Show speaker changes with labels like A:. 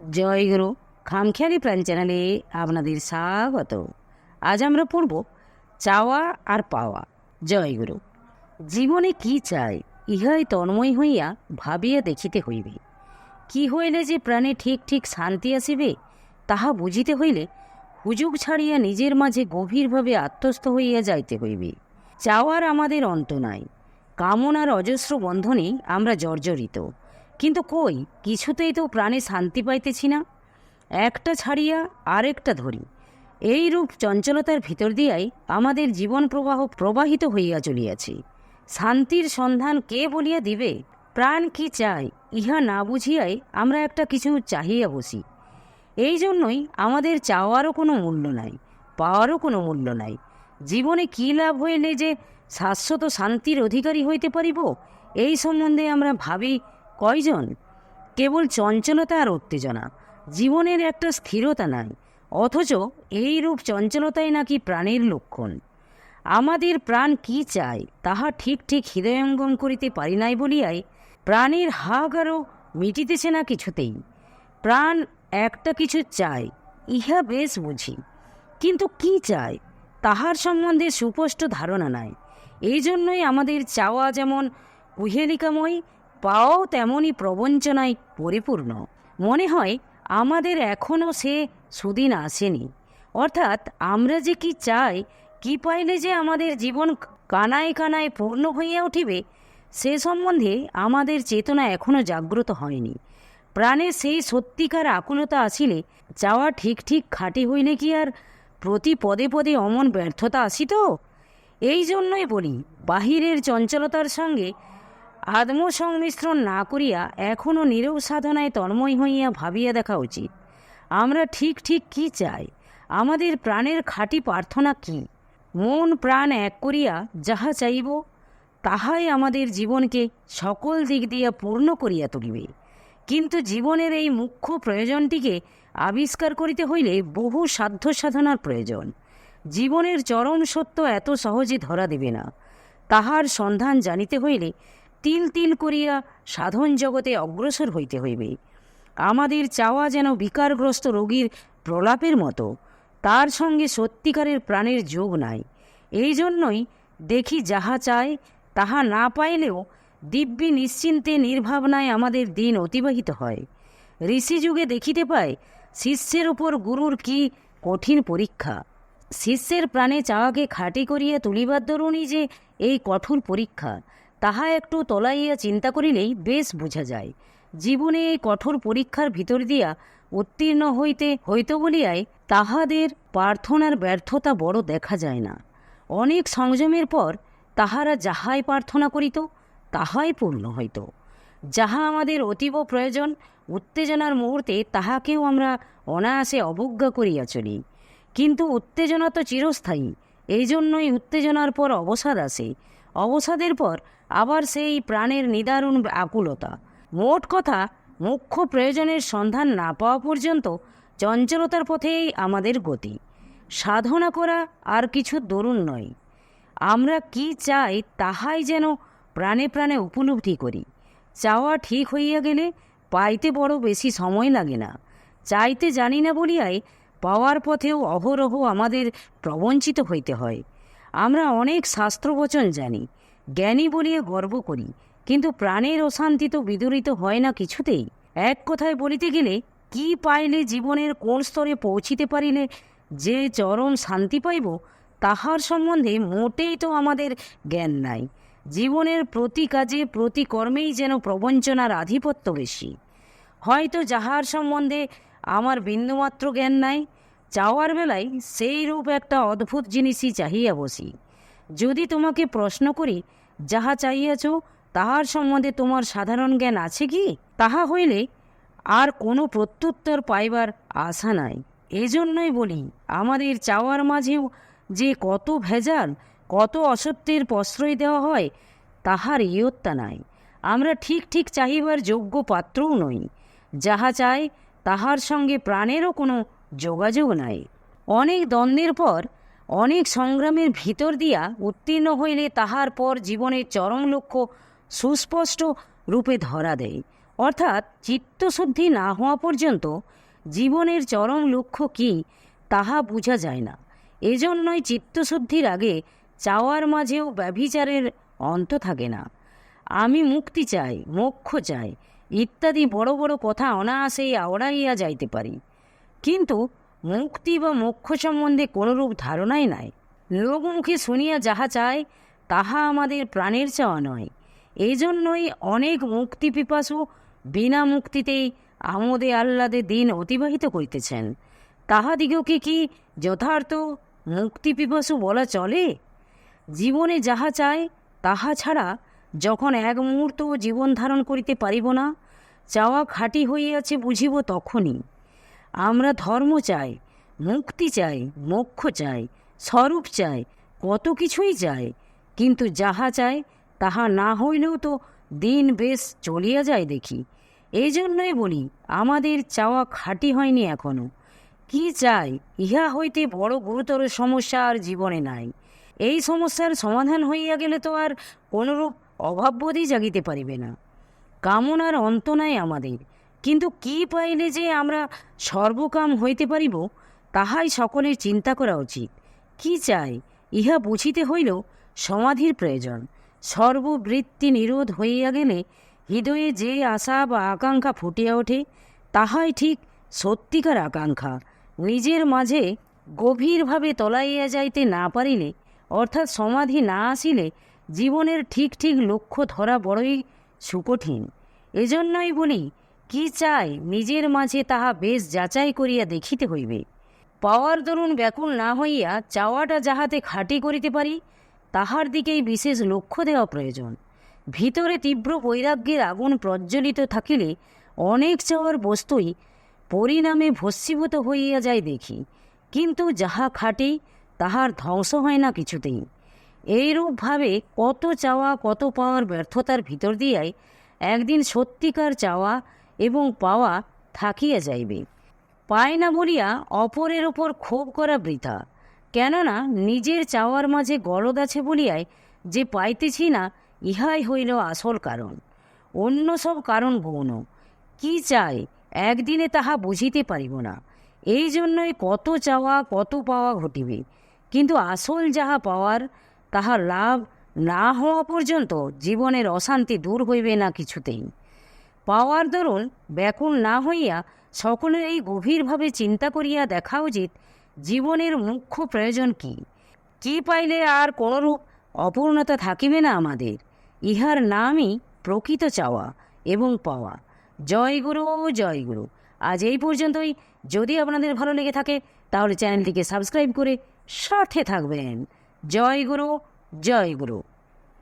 A: জয় গুরু। খামখেয়ালি প্রাণ চ্যানেলে আপনাদের স্বাগত। আজ আমরা পড়ব চাওয়া আর পাওয়া। জয় গুরু। জীবনে কি চাই ইহাই তন্ময় হইয়া ভাবিয়া দেখিতে হইবে। কি হইলে যে প্রাণে ঠিক ঠিক শান্তি আসিবে তাহা বুঝিতে হইলে হুজুগ ছাড়িয়া নিজের মাঝে গভীরভাবে আত্মস্থ হইয়া যাইতে হইবে। চাওয়ার আমাদের অন্ত নাই, কামনার অজস্র বন্ধনে আমরা জর্জরিত, কিন্তু কই কিছুতেই তো প্রাণে শান্তি পাইতেছি না। একটা ছাড়িয়া আরেকটা ধরি, এই রূপ চঞ্চলতার ভিতর দিয়াই আমাদের জীবন প্রবাহ প্রবাহিত হইয়া চলিয়াছে। শান্তির সন্ধান কে বলিয়া দিবে? প্রাণ কি চায় ইহা না বুঝিয়াই আমরা একটা কিছু চাহিয়া বসি। এই জন্যই আমাদের চাওয়ারও কোনো মূল্য নাই, পাওয়ারও কোনো মূল্য নাই। জীবনে কী লাভ হইলে যে শাশ্বত শান্তির অধিকারী হইতে পারিব, এই সম্বন্ধে আমরা ভাবি কয়জন? কেবল চঞ্চলতা আর উত্তেজনা, জীবনের একটা স্থিরতা নাই। অথচ এই রূপ চঞ্চলতাই নাকি প্রাণের লক্ষণ। আমাদের প্রাণ কি চায় তাহা ঠিক ঠিক হৃদয়ঙ্গম করিতে পারি নাই বলিয়াই প্রাণের হাহাকারও মিটিতেছে না কিছুতেই। প্রাণ একটা কিছু চায়, ইহা বেশ বুঝি, কিন্তু কি চায় তাহার সম্বন্ধে সুস্পষ্ট ধারণা নাই। এই জন্যই আমাদের চাওয়া যেমন কুহেলিকাময়, পাওয়াও তেমনই প্রবঞ্চনায় পরিপূর্ণ। মনে হয় আমাদের এখনও সে সুদিন আসেনি। অর্থাৎ আমরা যে কি চাই, কি পাইলে যে আমাদের জীবন কানায় কানায় পূর্ণ হইয়া উঠিবে, সে সম্বন্ধে আমাদের চেতনা এখনও জাগ্রত হয়নি। প্রাণে সেই সত্যিকার আকুলতা আসিলে চাওয়া ঠিক ঠিক খাঁটি হইলে কি আর প্রতি পদে পদে অমন ব্যর্থতা আসিত? এই জন্যই বলি, বাহিরের চঞ্চলতার সঙ্গে আত্মসংমিশ্রণ না করিয়া এখনও নীরব সাধনায় তন্ময় হইয়া ভাবিয়া দেখা উচিত। আমরা ঠিক ঠিক কি চাই, আমাদের প্রাণের খাঁটি প্রার্থনা কি? মন প্রাণ এক করিয়া যাহা চাইব তাহাই আমাদের জীবনকে সকল দিক দিয়া পূর্ণ করিয়া তুলিবে। কিন্তু জীবনের এই মুখ্য প্রয়োজনটিকে আবিষ্কার করিতে হইলে বহু সাধ্য সাধনার প্রয়োজন। জীবনের চরম সত্য এত সহজে ধরা দেবে না। তাহার সন্ধান জানিতে হইলে তিল তিল করিয়া সাধন জগতে অগ্রসর হইতে হইবে। আমাদের চাওয়া যেন বিকারগ্রস্ত রোগীর প্রলাপের মতো, তার সঙ্গে সত্যিকারের প্রাণের যোগ নাই। এই জন্যই দেখি যাহা চায় তাহা না পাইলেও দিব্যি নিশ্চিন্তে নির্ভাবনায় আমাদের দিন অতিবাহিত হয়। ঋষিযুগে দেখিতে পায় শিষ্যের উপর গুরুর কি কঠিন পরীক্ষা। শিষ্যের প্রাণে চাওয়াকে খাঁটি করিয়া তুলিবার দরুনই যে এই কঠোর পরীক্ষা, তাহা একটু তলাইয়া চিন্তা করিলেই বেশ বোঝা যায়। জীবনে এই কঠোর পরীক্ষার ভিতর দিয়া উত্তীর্ণ হইত বলিয়াই তাহাদের প্রার্থনার ব্যর্থতা বড় দেখা যায় না। অনেক সংযমের পর তাহারা যাহাই প্রার্থনা করিত তাহাই পূর্ণ হইত। যাহা আমাদের অতীব প্রয়োজন, উত্তেজনার মুহূর্তে তাহাকেও আমরা অনায়াসে অবজ্ঞা করিয়া চলি। কিন্তু উত্তেজনা তো চিরস্থায়ী, এই জন্যই উত্তেজনার পর অবসাদ আসে, অবসাদের পর আবার সেই প্রাণের নিদারুণ আকুলতা। মোট কথা, মুখ্য প্রয়োজনের সন্ধান না পাওয়া পর্যন্ত চঞ্চলতার পথেই আমাদের গতি। সাধনা করা আর কিছু দরুন নয়। আমরা কি চাই তাহাই যেন প্রাণে প্রাণে উপলব্ধি করি। চাওয়া ঠিক হইয়া গেলে পাইতে বড় বেশি সময় লাগে না। চাইতে জানি না বলিয়াই পাওয়ার পথেও অহরহ আমাদের প্রবঞ্চিত হইতে হয়। আমরা অনেক শাস্ত্রবচন জানি, জ্ঞানী বলিয়া গর্ব করি, কিন্তু প্রাণের অশান্তি তো বিদূরিত হয় না কিছুতেই। এক কথায় বলিতে গেলে, কি পাইলে জীবনের কোন স্তরে পৌঁছিতে পারিলে যে চরম শান্তি পাইব, তাহার সম্বন্ধে মোটেই তো আমাদের জ্ঞান নাই। জীবনের প্রতি কাজে প্রতি কর্মেই যেন প্রবঞ্চনার আধিপত্য বেশি। হয়তো যাহার সম্বন্ধে আমার বিন্দুমাত্র জ্ঞান নাই, চাওয়ার বেলায় সেই রূপ একটা অদ্ভুত জিনিসই চাহিয়া বসি। যদি তোমাকে প্রশ্ন করি, যাহা চাহিয়াছ তাহার সম্বন্ধে তোমার সাধারণ জ্ঞান আছে কি, তাহা হইলে আর কোনো প্রত্যুত্তর পাইবার আশা নাই। এজন্যই বলি, আমাদের চাওয়ার মাঝেও যে কত ভেজাল, কত অসত্যের প্রশ্রয় দেওয়া হয়, তাহার ইয়ত্তা নাই। আমরা ঠিক ঠিক চাহিবার যোগ্য পাত্রও নই। যাহা চাই তাহার সঙ্গে প্রাণেরও কোনো যোগাযোগ নাই। অনেক দ্বন্দ্বের পর, অনেক সংগ্রামের ভিতর দিয়া উত্তীর্ণ হইলে তাহার পর জীবনের চরম লক্ষ্য সুস্পষ্ট রূপে ধরা দেয়। অর্থাৎ চিত্তশুদ্ধি না হওয়া পর্যন্ত জীবনের চরম লক্ষ্য কী তাহা বোঝা যায় না। এজন্যই চিত্তশুদ্ধির আগে চাওয়ার মাঝেও ব্যভিচারের অন্ত থাকে না। আমি মুক্তি চাই, মোক্ষ চাই ইত্যাদি বড় বড় কথা অনায়াসেই আওড়াইয়া যাইতে পারি, কিন্তু মুক্তি বা মোক্ষ সম্বন্ধে কোনরূপ ধারণাই নাই। লোকমুখে শুনিয়া যাহা চায় তাহা আমাদের প্রাণের চাওয়া নয়। এই জন্যই অনেক মুক্তি পিপাসু বিনা মুক্তিতেই আমোদে আহ্লাদে দিন অতিবাহিত করিতেছেন। তাহাদিগকে কি যথার্থ মুক্তি পিপাসু বলা চলে? জীবনে যাহা চায় তাহা ছাড়া যখন এক মুহূর্ত জীবন ধারণ করিতে পারিব না, চাওয়া খাঁটি হইয়াছে বুঝিব তখনই। আমরা ধর্ম চাই, মুক্তি চাই, মোক্ষ চাই, স্বরূপ চাই, কত কিছুই চাই, কিন্তু যাহা চাই তাহা না হইলেও তো দিন বেশ চলিয়া যায় দেখি। এই জন্যই বলি আমাদের চাওয়া খাঁটি হয়নি এখনো। কি চাই ইহা হইতে বড় গুরুতর সমস্যা আর জীবনে নাই। এই সমস্যার সমাধান হইয়া গেলে তো আর কোনরূপ অভাববোধই জাগিতে পারিবে না। কামনার অন্ত নাই আমাদের, কিন্তু কি পাইলে যে আমরা সর্বকাম হইতে পারিব তাহাই সকলের চিন্তা করা উচিত। কি চাই ইহা বুঝিতে হইলেও সমাধির প্রয়োজন। সর্ববৃত্তি নিরোধ হইয়া গেলে হৃদয়ে যে আশা বা আকাঙ্ক্ষা ফুটিয়া ওঠে তাহাই ঠিক সত্যিকার আকাঙ্ক্ষা। নিজের মাঝে গভীরভাবে তলাইয়া যাইতে না পারিলে, অর্থাৎ সমাধি না আসিলে জীবনের ঠিক ঠিক লক্ষ্য ধরা বড়ই সুকঠিন। এজন্যই বলি কি চাই নিজের মাঝে তাহা বেশ যাচাই করিয়া দেখিতে হইবে। পাওয়ার দরুন ব্যাকুল না হইয়া চাওয়াটা যাহাতে খাঁটি করিতে পারি তাহার দিকেই বিশেষ লক্ষ্য দেওয়া প্রয়োজন। ভিতরে তীব্র বৈরাগ্যের আগুন প্রজ্বলিত থাকিলে অনেক চাওয়ার বস্তুই পরিণামে ভস্মীভূত হইয়া যায় দেখি, কিন্তু যাহা খাঁটি তাহার ধ্বংস হয় না কিছুতেই। এইরূপভাবে কত চাওয়া কত পাওয়ার ব্যর্থতার ভিতর দিয়াই একদিন সত্যিকার চাওয়া এবং পাওয়া থাকিয়া যাইবে। পায় না বলিয়া অপরের ওপর ক্ষোভ করা বৃথা। কেননা নিজের চাওয়ার মাঝে গলদ আছে বলিয়াই যে পাইতেছি না ইহাই হইল আসল কারণ। অন্য সব কারণ গৌণ। কি চাই একদিনে তাহা বুঝিতে পারিব না। এই জন্যই কত চাওয়া কত পাওয়া ঘটিবে, কিন্তু আসল যাহা পাওয়ার তাহা লাভ না হওয়া পর্যন্ত জীবনের অশান্তি দূর হইবে না কিছুতেই। পাওয়ার দরুন ব্যাকুল না হইয়া সকলের এই গভীরভাবে চিন্তা করিয়া দেখা উচিত জীবনের মুখ্য প্রয়োজন কি। কি পাইলে আর কোনরূপ অপূর্ণতা থাকিবে না আমাদের। ইহার নামই প্রকৃত চাওয়া এবং পাওয়া। জয় গুরু, জয় গুরু। আজ এই পর্যন্তই। যদি আপনাদের ভালো লেগে থাকে তাহলে চ্যানেলটিকে সাবস্ক্রাইব করে সাথে থাকবেন। জয় গুরু, জয় গুরু।